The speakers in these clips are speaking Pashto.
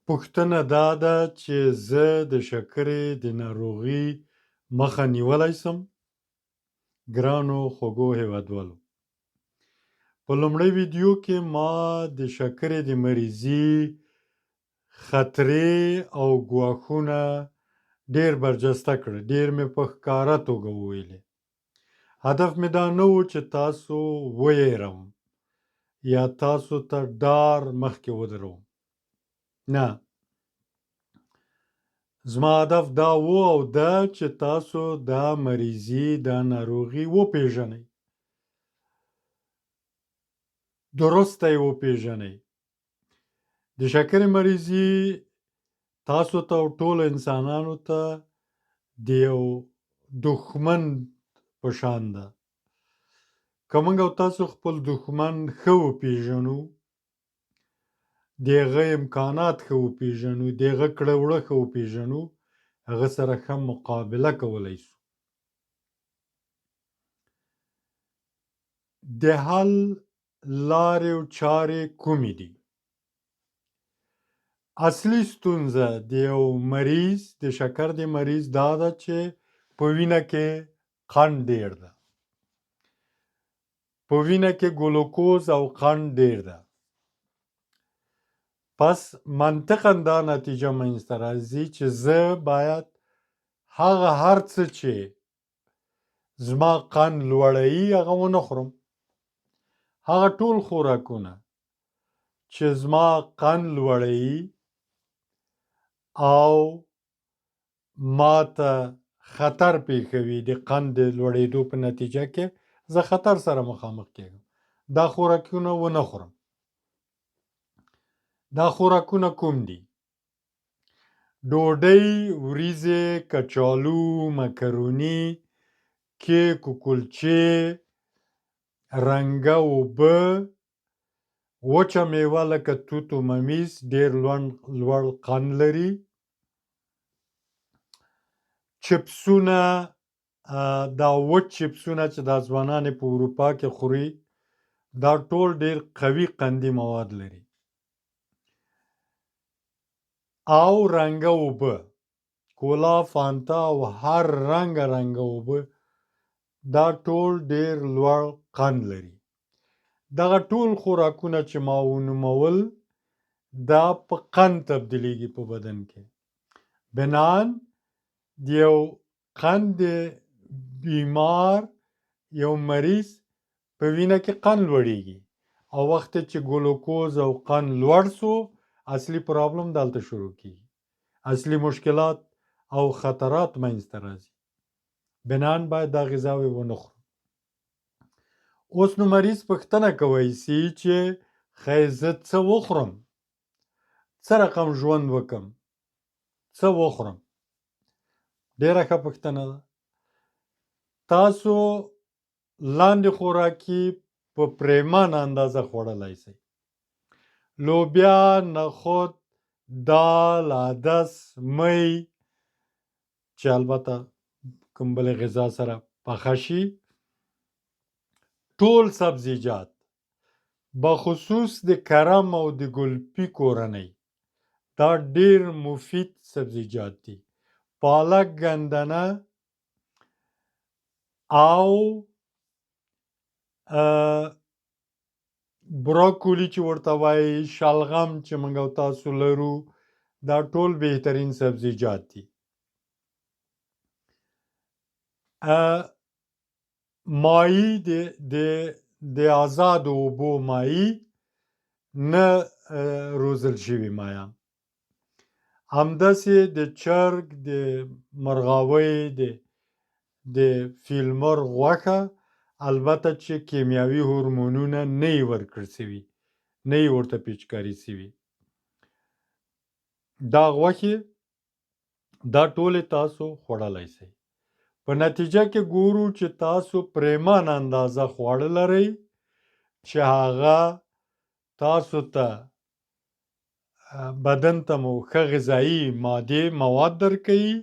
پوښتنه دا ده چې زه د شکرې د ناروغۍ مخه نیولی شم؟ ګرانو خوږو هیوادوالو، په لومړۍ ویډیو کې ما د شکرې د مریضي خطرې او ګواښونه ډېر برجسته کړه. ډېر مې په ښکاره توګه وویلې. هدف مې دا نه و چې تاسو ویروم یا تاسو ته ډار مخکې ودروم. نه، زما هدف دا و او ده چې تاسو دا مریضي، دا ناروغي وپېژنئ، درسته یې وپېژنئ. د شکرې مریضي تاسو ته او ټولو انسانانو ته د یو دښمن په شان ده. که موږ او تاسو خپل دښمن ښه وپېژنو، د هغه امکانات ښه وپېژنو، د هغه کړه وړه ښه وپېژنو، هغه سره ښه مقابله کولی شو. د حل لارې او چارې کومې دي؟ اصلي ستونزه د یو مریض، د شکر د مریض دا ده چې په وینه کې قند ډېر ده. په وینه کې ګلوکوز او قند ډېر ده. پس منطقاً دا نتیجه منځته راځي چې زه باید هغه هر څه چې زما قند لوړوي هغه ونه خورم. هغه ټول خوراکونه چې زما قند لوړوي او ما ته خطر پېښوي، د قند د لوړېدو په نتیجه کې زه خطر سره مخامخ کېږم، دا خوراکونه ونه خورم. دا خوراکونه کوم دي؟ ډوډۍ، وریځې، کچالو، مکروني، کیک و کلچې، رنګه اوبه، وچه میوه لکه توت و ممیز ډېر لوړ قند لري، چپسونه، دا وچ چپسونه چې دا ځوانان په اروپا کې خوري، دا ټول ډېر قوي قندي مواد لري. او رنګه اوبه، کولا، فانتا او هر رنګه اوبه، دا ټول ډېر لوړ قند لري. دغه ټول خوراکونه چې ما ونومول دا په قند تبدیلیږي په بدن کې. بنان د یو قند بیمار، یو مریض په وینه کې قند لوړیږي او وخت چې ګلوکوز او قند لوړ سو، اصلي پرابلم دلته شروع کیږي. اصلي مشکلات او خطرات منځته راځي. بنان باید دا غذاوې ونه خورو. اوس نو مریض پوښتنه کولی سي چې خیر زه څه وخورم؟ څه رقم ژوند وکړم؟ څه وخورم؟ ډېره ښه پوښتنه ده. تاسو لاندې خوراکي په پریمانه اندازه خوړلی سئ. لوبیا، نخود، دال، عدس، می چې البته کوم بلې غذا سره پخه شي، ټول سبزیجات، بخصوص د کرم او د ګلپي کورنۍ، دا ډېر مفید سبزیجات دي. پالک، ګندنه او براکولی چې ورته وایي، شلغم چې موږ او تاسو لرو، دا ټول بهترین سبزیجات دي. مایع د آزادو اوبو مایع، نه روزل شوي مایعان. همداسې د چرګ، د مرغاوۍ، د فیلمرغ غوښه، البته چې کیمیاوي هورمونونه نه یې ورکړل سوي، نه یې ورته پیچکاري سوي، دا غوښې دا ټولې تاسو خوړلی سئ. په نتیجه کې ګورو چې تاسو پریمانه اندازه خواړه لرئ چې هغه تاسو ته بدن ته مو ښه غذایي مواد درکوي،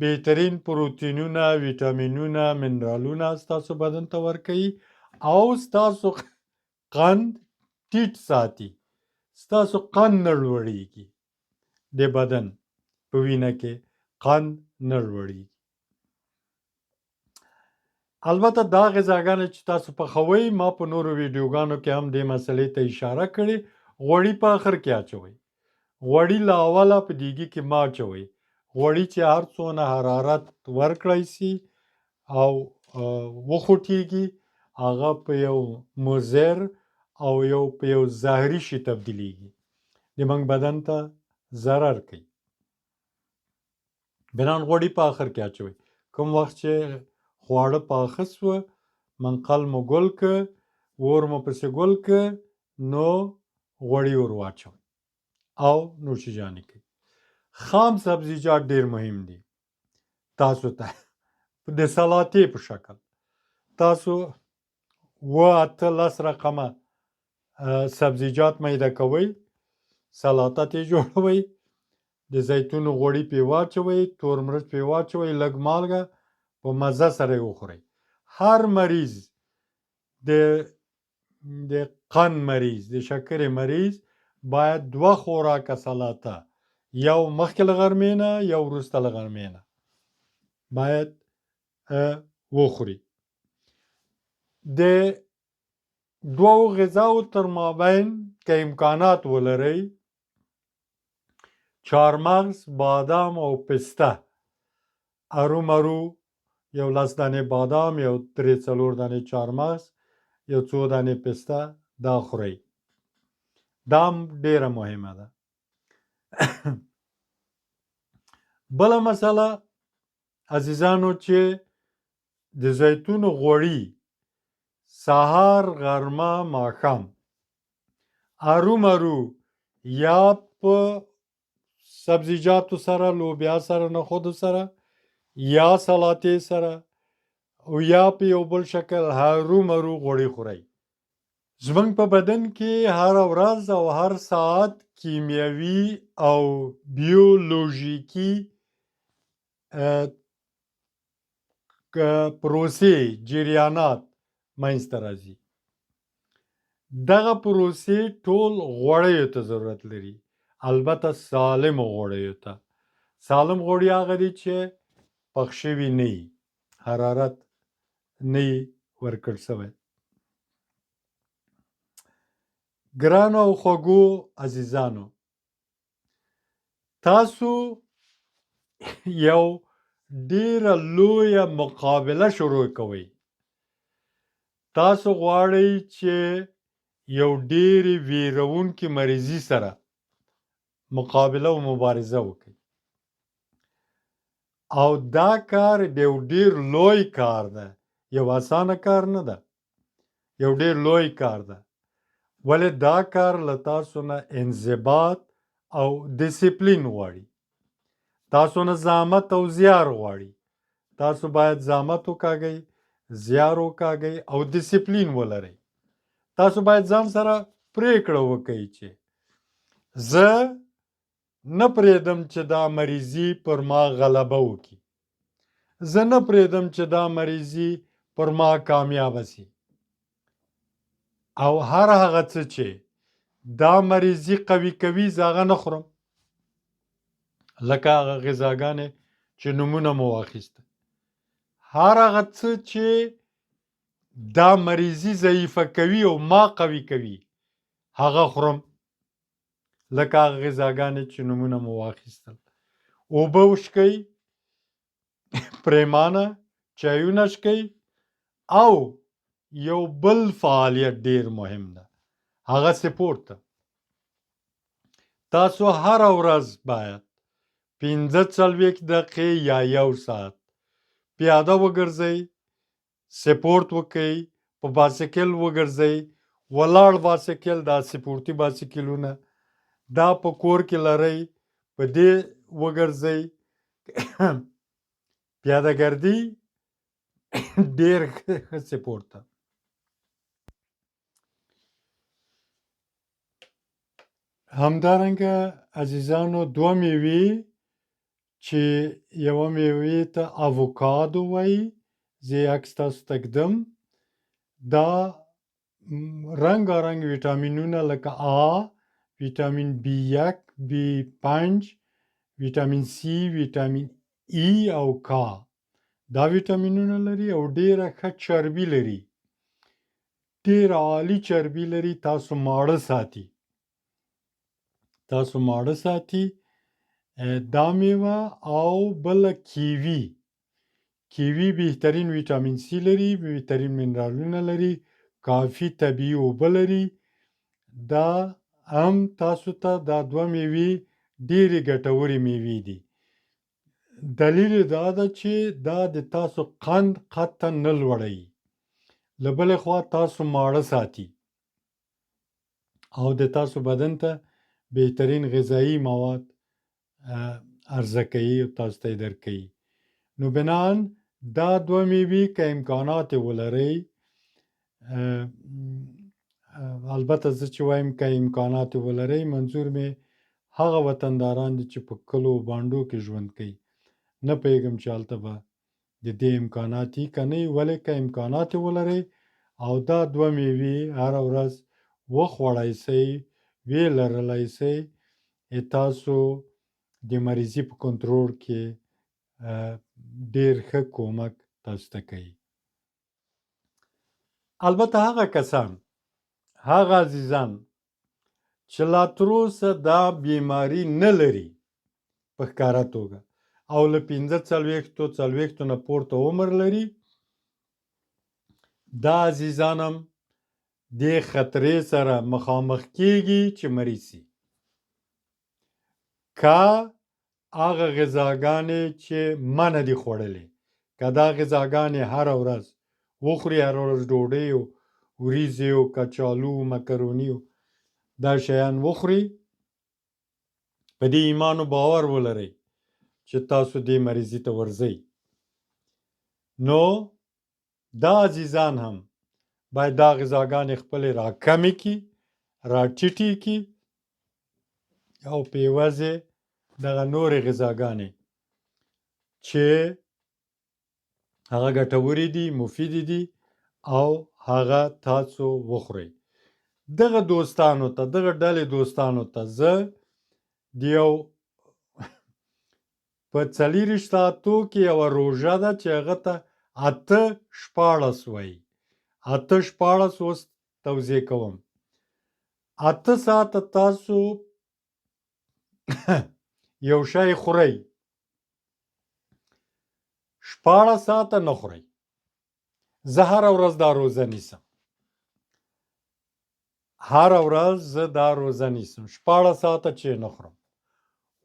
بهترین پروتینونه، ویټامینونه، منرالونه ستاسو بدن ته ورکوي او ستاسو قند ټیټ ساتي، ستاسو قند نه لوړیږي. د بدن په وینه کې قند نه لوړېږي. البته دا غذاګانې چې تاسو پخوئ، ما په نورو ویډیوګانو کې هم دې مسلې ته اشاره کړې. غوړي په آخر کې اچوئ. غوړي له اوله په دیګي کې مه اچوئ. غوړي چې هر څونه حرارت ورکړی سي او وخوټېږي، هغه په یو مضر او په یو زهري شي تبدیلیږي، زموږ بدن ته ضرر کوي. بنان غوړي په آخر کې اچوئ. کوم وخت چې خواړه پاخه سوه، منقل مو ګل که، اور مو پسې ګل که، نو غوړي ور واچوئ او نوشیجانې کوئ. خام سبزیجات ډېر مهم دي تاسو ته. د سلاتې په شکل تاسو 8-10 رقمه سبزیجات میده کوئ، سلاته ترې جوړوئ، د زیتونو غوړي پرې واچوئ، تور مرچ پرې واچوئ، لږ مالګه، په مزه سره یې وخورئ. هر مریض، د قند مریض، د شکرې مریض باید 2 خوراکه سلاته، یو مخکې له غرمې نه، یو وروسته له غرمې نه باید وخوري. د 2 غذاو تر مابین که امکانات ولرئ، چارمغز، بادام او پسته ارومرو، یو 10 دانې بادام، یو 3-4 دانې چارمغز، یو 2 دانې پسته، دا خورئ. دا هم ډېره مهمه ده. بله مسله عزیزانو چې د زیتونو غوړي سهار، غرمه، ماښام ارومرو یا په سبزیجاتو سره، لوبیا سره، نخودو سره، یا سلاتې سره، او یا په یو بل شکل هرومرو غوړي خورئ. زموږ په بدن کې هره ورځ او هر ساعت کیمیاوي او بیولوژیکي پروسې، جریانات منځته راځي. دغه پروسې ټول غوړیو ته ضرورت لري، البته سالمو غوړیو ته. سالم غوړي هغه دي چې پخ شوي نه وي، حرارت نه یې ورکړ شوی. ګرانو او خوږو عزیزانو، تاسو یو ډېره لویه مقابله شروع کوئ. تاسو غواړئ چې یو ډېرې ویرونکې مریضي سره مقابله او مبارزه وکړئ، او دا کار یو ډېر لوی کار ده، یو اسانه کار نه ده، یو ډېر لوی کار ده. ولې دا کار له تاسو نه انضباط او ډسپلین غواړي. تاسو نه زحمت او زیار غواړي. تاسو باید زحمت وکاږئ، زیار وکاږئ او ډسپلین ولرئ. تاسو باید ځان سره پریکړه وکړئ چې زه نه پرېږدم چې دا مریضي پر ما غلبه وکړي. زه نه پرېږدم چې دا مریضي پر ما کامیابه سي. او هر هغه څه چې دا مریضي قوي کوي زه هغه نه خورم. لکه هغه غذاګانې چې نومونه مو واخیسته. هر هغه څه چې دا مریضي ضعیفه کوي او ما قوي کوي هغه خورم. لکه هغه غذاګانې چې نومونه مو واخیستل. اوبه وڅښئ، پرېمانه چایونه څښئ، او یو بل فعالیت ډېر مهم ده، هغه سپورت ده. تاسو هره ورځ باید 45 دقیقې یا 1 ساعت پیاده وګرځئ، سپورت وکئ، په باسکل وګرځئ، ولاړ باسکل، دا سپورتي باسکلونه، دا په کور کې لرئ، په دې وګرځئ. پیاده ګردي ډېر ښه سپورت ده. همدارنګه عزیزانو 2 میوې چې یوه میوې ته اووکادو وایي، زه یې عکس تاسو ته ږدم. دا رنګارنګ ویټامینونه لکه آ، ویټامین B1، B5 ویټامین سی، ویټامین ای او کا دا ویټامینونه لري او ډیره ښه چربي لري، ډیره عالي چربي لري. تاسو ماړه ساتي دا میوه. او بل کیوي بهترین ویټامین سی لري، بهترین منرالونه لري، کافي طبیعي اوبه لري. دا هم تاسو ته دا دوه میوې ډیرې ګټورې میوې دي. دلیل دا ده چې دا د تاسو قند قطعا نه لوړوي، له بلې خوا تاسو ماړه ساتي او د تاسو بدن ته بهترین غذایي مواد عرضه کوي او تاسو ته یې درکوي. نو بنان دا دوه میوې که امکانات یې ولرئ، البته زه چې وایم که امکانات یې ولرئ، منظور مې هغه وطنداران دي چې په کلو بانډو کې ژوند کوي. نه پوهېږم چې هلته به د دې امکانات وي که نه وي. ولې که امکانات یې ولرئ او دا دوه میوې هره ورځ وخوړی سئ، ویې لرلی سئ، تاسو د مریضي په کنټرول کې ډیر ښه کومک تاسو ته کوي. البته هغه عزیزان چې لا تروسه دا بیماری نه لري په ښکاره توګه او له 45 نه پورته عمر لري، دا عزیزان هم دې خطرې سره مخامخ کیږي چې مریض شي. که هغه غذاګانې چې منع دي خوړلې، که دا غذاګانې هره ورځ وخوري، هره ورځ ډوډۍ او وریځې او کچالو مکروني دا شیان وخوري، په دې ایمان و باور ولرئ چې تاسو دې مریضي ته ورځئ. نو دا عزیزان هم باید دا غذاګانې خپلې راکمې کړي، راټیټې کړي او په عوض یې دغه نورې غذاګانې چې هغه ګټورې دي، مفیدې دي او هغه تاسو وخورئ. دغه ډلې دوستانو ته زه د یو په 40 ساعتو کې یوه روژه ده چې هغه ته 8-14 وایي. 8-14 اوس توضیح کوم. 8 ساعته تاسو یو شی خورئ، 14 ساعته نه خورئ. زه هره ورځ دا روژه نیسم، 14 ساعته چې نه خورم.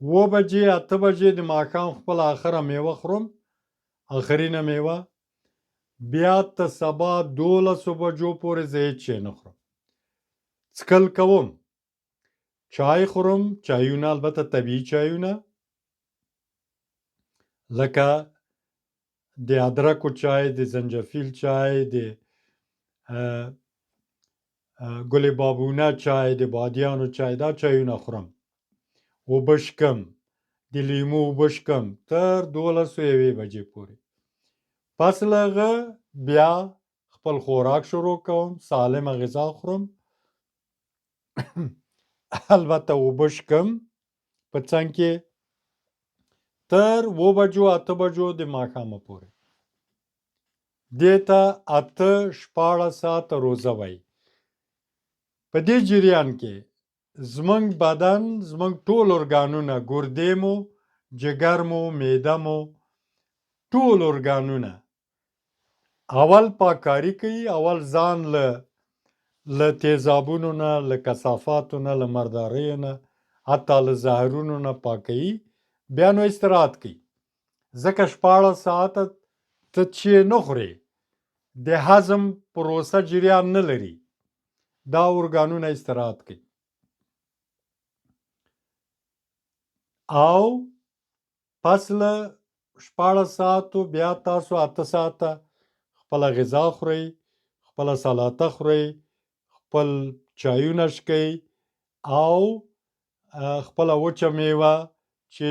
7 بجې 8 بجې د ماښام خپل آخره میوه خورم، آخرینه میوه، بیا ته سبا 12 بجو پورې زه هېڅ شی نه خورم. څکل کوم، چای خورم، چایونه البته طبیعي چایونه لکه د ادرکو چای، د زنجفیل چای، د ګل بابونه چای، د بادیانو چای، دا چایونه خورم. اوبه شکم، د لیمو اوبه شکم تر 12-1 بجې پورې. پس له هغه بیا خپل خوراک شروع کوم، سالمه غذا خورم. البته اوبه شکم په څنګ کې تر 7 بجو 8 بجو د ماښامه پورې. دې ته 8-14 ساعته روژه وایي. په دې جریان کې زمونږ بدن، زمونږ ټول ارګانونه، ګردې مو، جگر مو، معده مو، ټول ارګانونه اول پاککاري کوي، اول ځان له تیزابونو نه، له کثافاتو نه، له مرداریو نه، حتی له زهرونو نه پاکوي، بیا نو استراحت کوي. ځکه 14 ساعته ته چې نه خورې، د هضم پروسه جریان نه لري، دا ارګانونه استراحت کوي. او پس له 14 ساعتو بیا تاسو 8 ساعته خپله غذا خورئ، خپله سلاته خورئ، خپل چایونه څښئ او خپله وچه میوه چې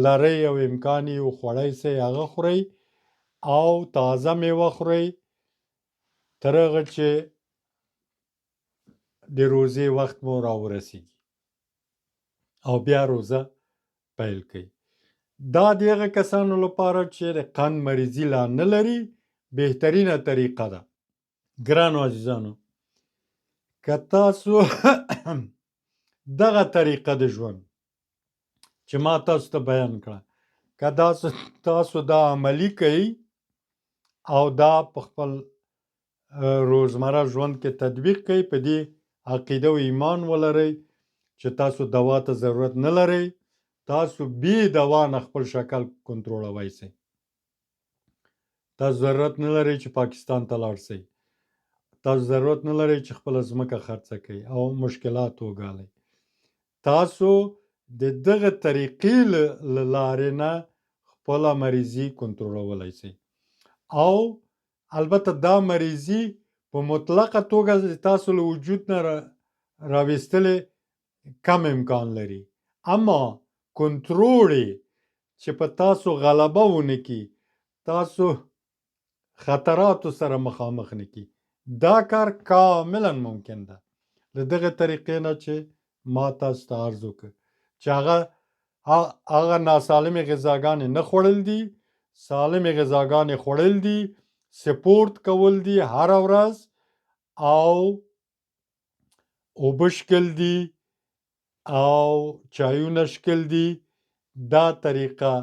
لرئ او امکان یې وخوړی سئ هغه خورئ او تازه میوه خورئ تر هغه چې د روژې وخت مو راورسیږي. او بیا روزه پیل کوي. دا د هغه کسانو لپاره چې د قند مریضي لا نه لري بهترینه طریقه ده. ګرانو عزیزانو، که تاسو دغه طریقه د ژوند چې ما تاسو ته بیان کړه، که تاسو دا عملی کوئ او دا په خپل روزمره ژوند کې تطبیق کوئ، په دې عقیده او ایمان ولرئ چې تاسو دوا ته ضرورت نه لرئ، تاسو بې دوا نه خپل شکل کنټرولولی شئ. تاسو ضرورت نه لرئ چې پاکستان ته لاړ شئ. تاسو ضرورت نه لرئ چې خپله ځمکه خرڅه کړئ او مشکلات وګالئ. تاسو د دغه طریقې له لارې نه خپله مریضي کنټرولولی شئ او البته دا مریضي په مطلقه توګه تاسو له وجود نه راویستلی کم امکان لري، اما کنټرول چې په تاسو غلبه ونه کړي، تاسو خطراتو سره مخامخ نه کړي، دا کار کاملا ممکن ده. له دغه طریقې نه چې ما تاسو ته عرض وکړ چې هغه ناسالمې غذاګانې نه خوړل دي، سالمې غذاګانې خوړل دي، سپورت کول دي هره ورځ، او اوبه شکل دي او چایونه شکل دي. دا طریقه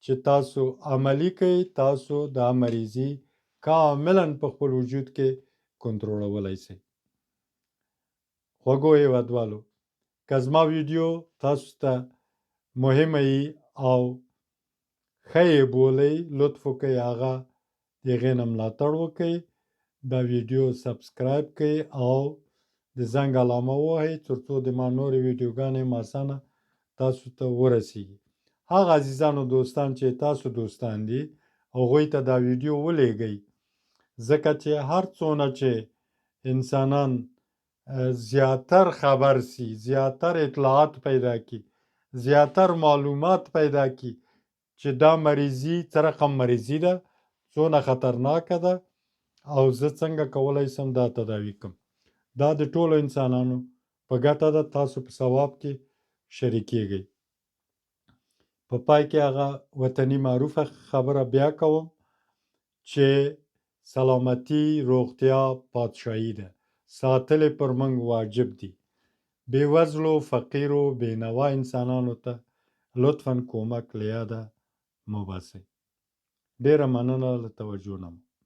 چې تاسو عملی کوئ، تاسو دا مریضي کاملا په خپل وجود کې کنټرولولی شئ. خوږو هیوادوالو، که زما ویډیو تاسو ته مهمه وي او ښه یې بولئ، لطف وکئ هغه د هغې نه ملاتړ وکئ، دا ویډیو سبسکرایب کئ او د زنګ علامه ووهئ تر څو د ما نورې ویډیوګانې اسانه تاسو ته ورسیږي. هغه عزیزانو دوستان چې تاسو دوستان دي هغوی ته دا ویډیو ولیږئ، ځکه چې هر څونه چې انسانان زیاتر خبر سي، زیاتر اطلاعات پیدا کړي، زیاتر معلومات پیدا کړي چې دا مریضي څه رقم مریضي ده، څونه خطرناکه ده او زه څنګه کولی شم دا تداوي کړم. دا د ټولو انسانانو په ګټه ده. تاسو په ثواب کې شریکیږئ. په پای کې هغه وطني معروفه خبره بیا کوم چې سلامتی روغتیا پادشاهي ده، ساتلې پر موږ واجب دي. بې وزلو، فقیرو، بېنوا انسانانو ته لطفاً کومک له یاده مه باسئ. ډېره مننه له توجه نه.